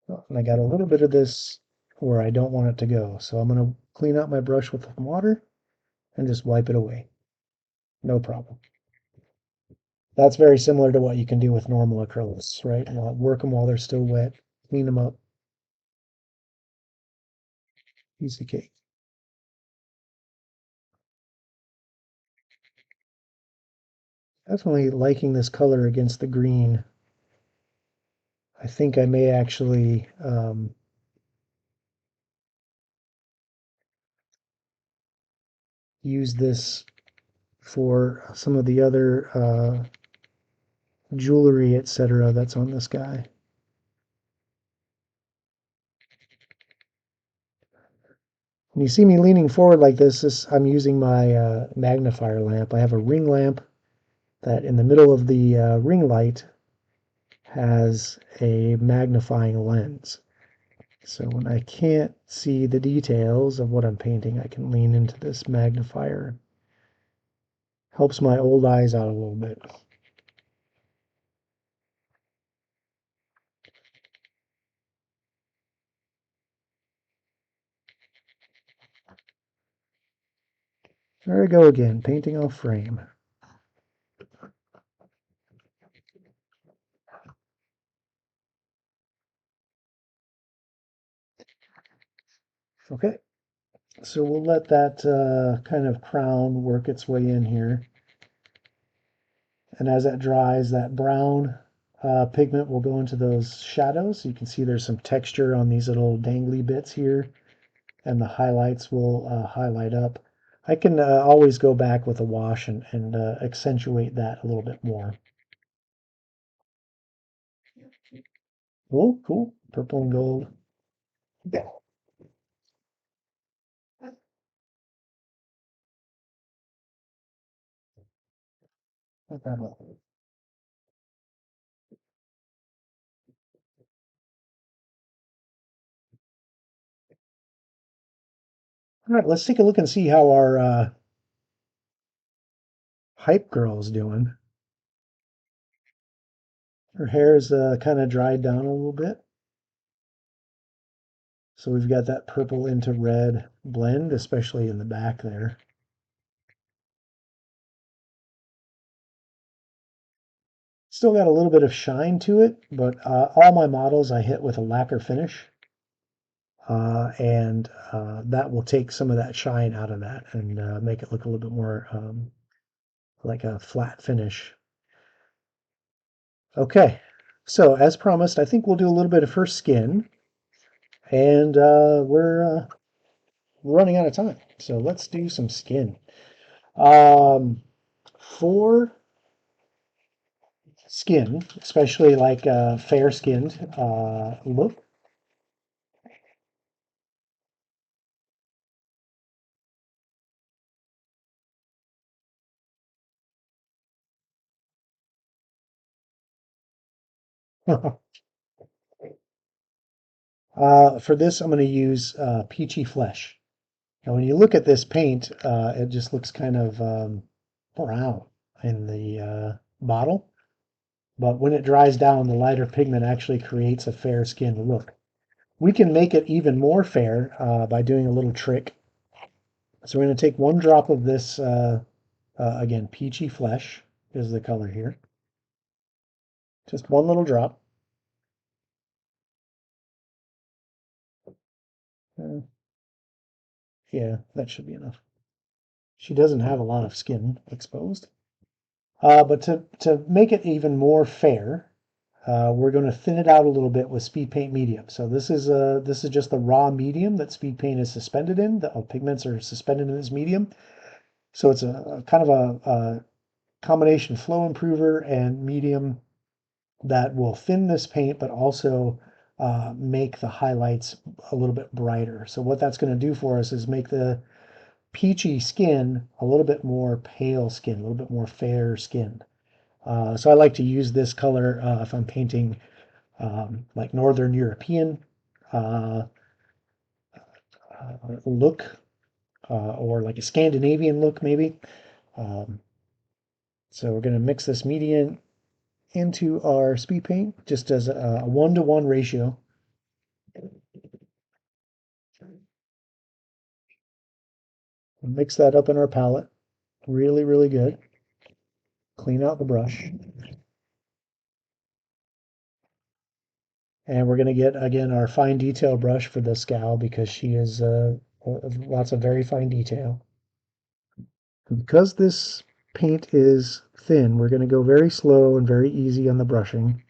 Oh, and I got a little bit of this where I don't want it to go. So I'm going to clean out my brush with some water and just wipe it away. No problem. That's very similar to what you can do with normal acrylics, right? Work them while they're still wet, clean them up, piece of cake. Definitely liking this color against the green. I think I may actually use this for some of the other jewelry, etc. that's on this guy. When you see me leaning forward like this I'm using my magnifier lamp. I have a ring lamp that in the middle of the ring light has a magnifying lens. So when I can't see the details of what I'm painting, I can lean into this magnifier. Helps my old eyes out a little bit. There I go again, painting off frame. Okay, so we'll let that kind of crown work its way in here. And as that dries, that brown pigment will go into those shadows. You can see there's some texture on these little dangly bits here, and the highlights will highlight up. I can always go back with a wash and accentuate that a little bit more. Oh, cool. Purple and gold. Yeah. Not bad. All right, let's take a look and see how our hype girl is doing. Her hair is kind of dried down a little bit. So we've got that purple into red blend, especially in the back there. Still got a little bit of shine to it, but all my models I hit with a lacquer finish. And that will take some of that shine out of that and make it look a little bit more like a flat finish. Okay, so as promised, I think we'll do a little bit of her skin, and we're running out of time. So let's do some skin. For skin, especially like fair skinned look. For this, I'm going to use Peachy Flesh. Now, when you look at this paint, it just looks kind of brown in the bottle. But when it dries down, the lighter pigment actually creates a fair skinned look. We can make it even more fair by doing a little trick. So we're going to take one drop of this, again, Peachy Flesh is the color here. Just one little drop. Uh, yeah, that should be enough. She doesn't have a lot of skin exposed. But to make it even more fair, we're going to thin it out a little bit with speed paint medium. So this is just the raw medium that speed paint is suspended in. The pigments are suspended in this medium. So it's a kind of a combination flow improver and medium that will thin this paint, but also make the highlights a little bit brighter. So what that's going to do for us is make the peachy skin a little bit more pale skin, a little bit more fair skin. So I like to use this color if I'm painting like Northern European uh, look or like a Scandinavian look maybe. Um, so we're going to mix this medium into our speed paint just as a 1-to-1 ratio. Mix that up in our palette really, really good. Clean out the brush. And we're going to get, again, our fine detail brush for this gal because she is lots of very fine detail. And because this paint is thin, we're going to go very slow and very easy on the brushing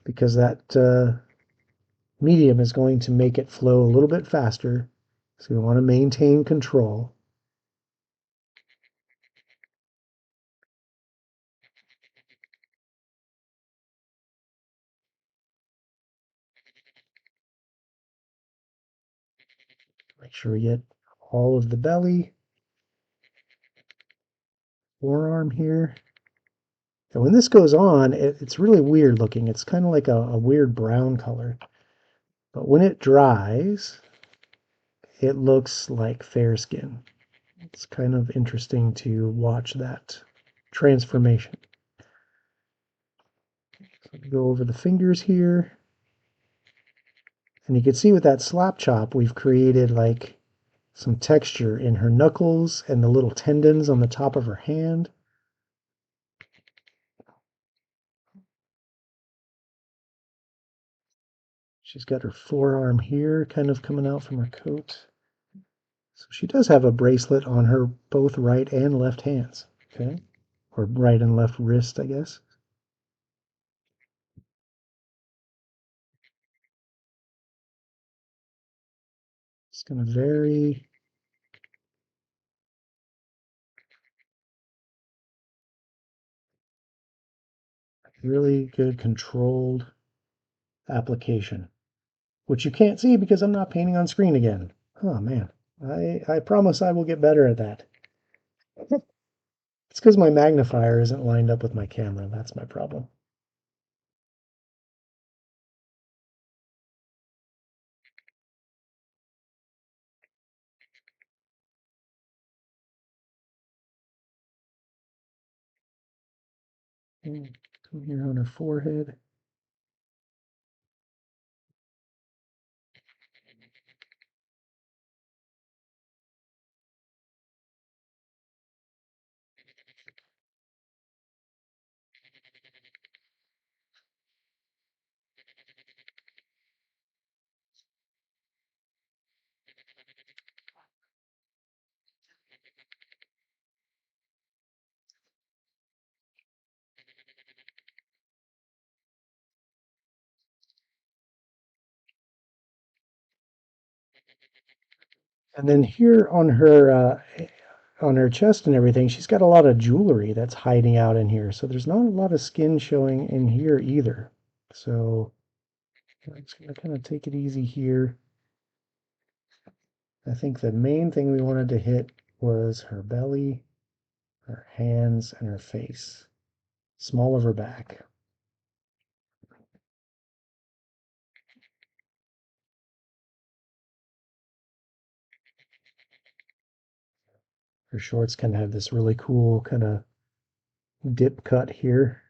because that medium is going to make it flow a little bit faster. So we want to maintain control. Make sure we get all of the belly, forearm here. And when this goes on, it's really weird looking. It's kind of like a weird brown color. But when it dries, it looks like fair skin. It's kind of interesting to watch that transformation. So go over the fingers here. And you can see with that slap chop, we've created like some texture in her knuckles and the little tendons on the top of her hand. She's got her forearm here kind of coming out from her coat. So she does have a bracelet on her both right and left hands. Okay. Or right and left wrist, I guess. It's going to vary. Really good controlled application, which you can't see because I'm not painting on screen again. Oh man, I promise I will get better at that. It's because my magnifier isn't lined up with my camera. That's my problem. Come here on her forehead. And then here on her on her chest and everything, she's got a lot of jewelry that's hiding out in here. So there's not a lot of skin showing in here either. So I'm just going to kind of take it easy here. I think the main thing we wanted to hit was her belly, her hands, and her face. Small of her back. Her shorts kind of have this really cool kind of dip cut here.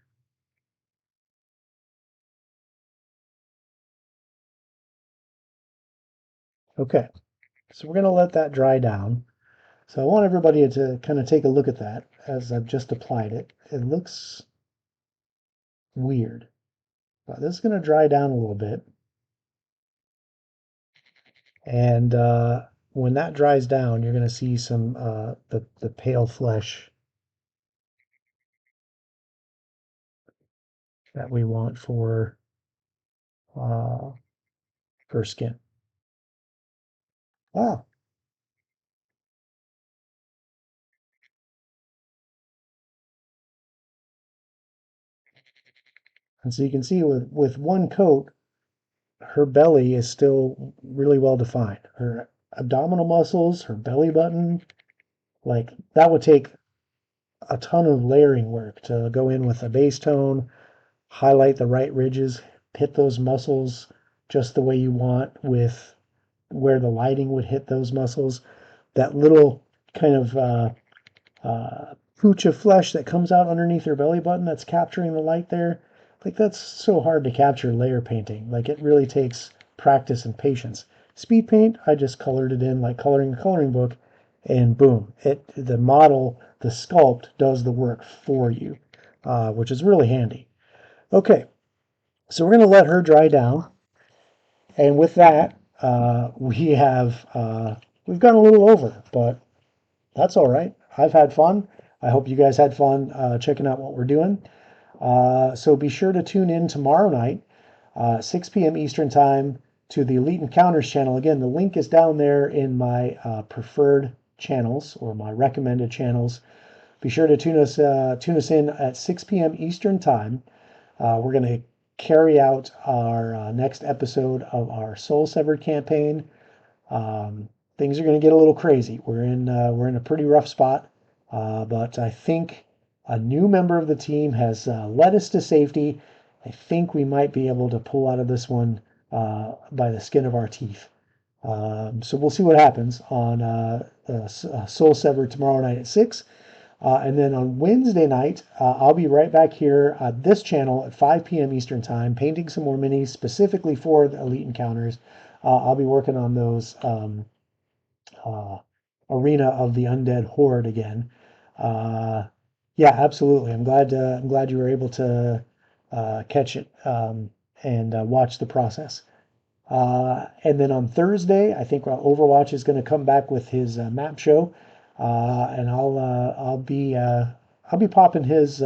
Okay, so we're going to let that dry down. So I want everybody to kind of take a look at that as I've just applied it. It looks weird. But this is going to dry down a little bit. And when that dries down, you're going to see some the pale flesh that we want uh, for skin. Wow. And so you can see with one coat, her belly is still really well defined. Her abdominal muscles, her belly button, like that would take a ton of layering work to go in with a base tone, highlight the right ridges, hit those muscles just the way you want with where the lighting would hit those muscles. That little kind of pooch of flesh that comes out underneath her belly button that's capturing the light there. Like that's so hard to capture layer painting. Like it really takes practice and patience. Speed paint, I just colored it in like coloring a coloring book, and boom, the model, the sculpt does the work for you, which is really handy. Okay, so we're gonna let her dry down, and with that, we've gone a little over, but that's all right. I've had fun. I hope you guys had fun checking out what we're doing. So be sure to tune in tomorrow night, 6 p.m. Eastern Time, to the Elite Encounters channel. Again, the link is down there in my preferred channels or my recommended channels. Be sure to tune us in at 6 p.m. Eastern Time. We're going to carry out our next episode of our Soul Severed campaign. Um, Things are going to get a little crazy. We're in a pretty rough spot, but I think a new member of the team has led us to safety. I think we might be able to pull out of this one by the skin of our teeth. So we'll see what happens on Soul Sever tomorrow night at 6. And then on Wednesday night, I'll be right back here at this channel at 5 p.m. Eastern Time, painting some more minis specifically for the Elite Encounters. I'll be working on those uh, Arena of the Undead Horde again. Uh, yeah, absolutely. I'm glad you were able to catch it and watch the process. And then on Thursday, I think Overwatch is going to come back with his map show, and I'll be popping his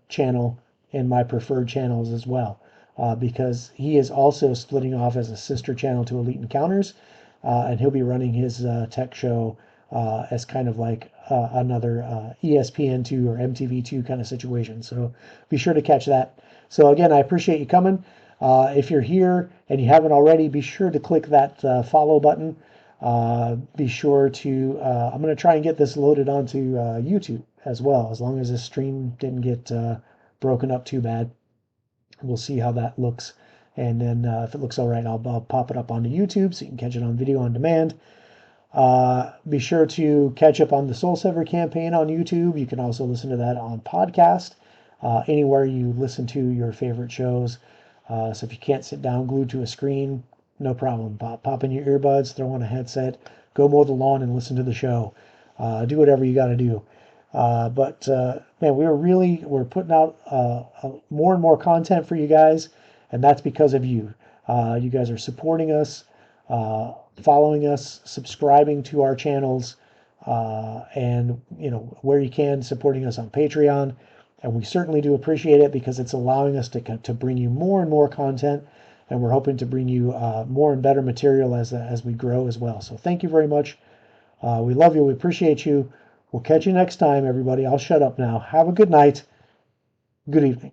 channel in my preferred channels as well, because he is also splitting off as a sister channel to Elite Encounters, and he'll be running his tech show as kind of like another ESPN2 or MTV2 kind of situation. So be sure to catch that. So again, I appreciate you coming. If you're here and you haven't already, be sure to click that follow button. Be sure to, I'm going to try and get this loaded onto YouTube as well, as long as this stream didn't get broken up too bad. We'll see how that looks. And then if it looks all right, I'll pop it up onto YouTube so you can catch it on video on demand. Be sure to catch up on the Soul Sever campaign on YouTube. You can also listen to that on podcast, anywhere you listen to your favorite shows. So if you can't sit down glued to a screen, no problem. Pop in your earbuds, throw on a headset, go mow the lawn and listen to the show. Do whatever you got to do. But man, we're putting out more and more content for you guys, and that's because of you. You guys are supporting us, following us, subscribing to our channels, and where you can, supporting us on Patreon. And we certainly do appreciate it because it's allowing us to bring you more and more content, and we're hoping to bring you more and better material as we grow as well. So thank you very much. We love you. We appreciate you. We'll catch you next time, everybody. I'll shut up now. Have a good night. Good evening.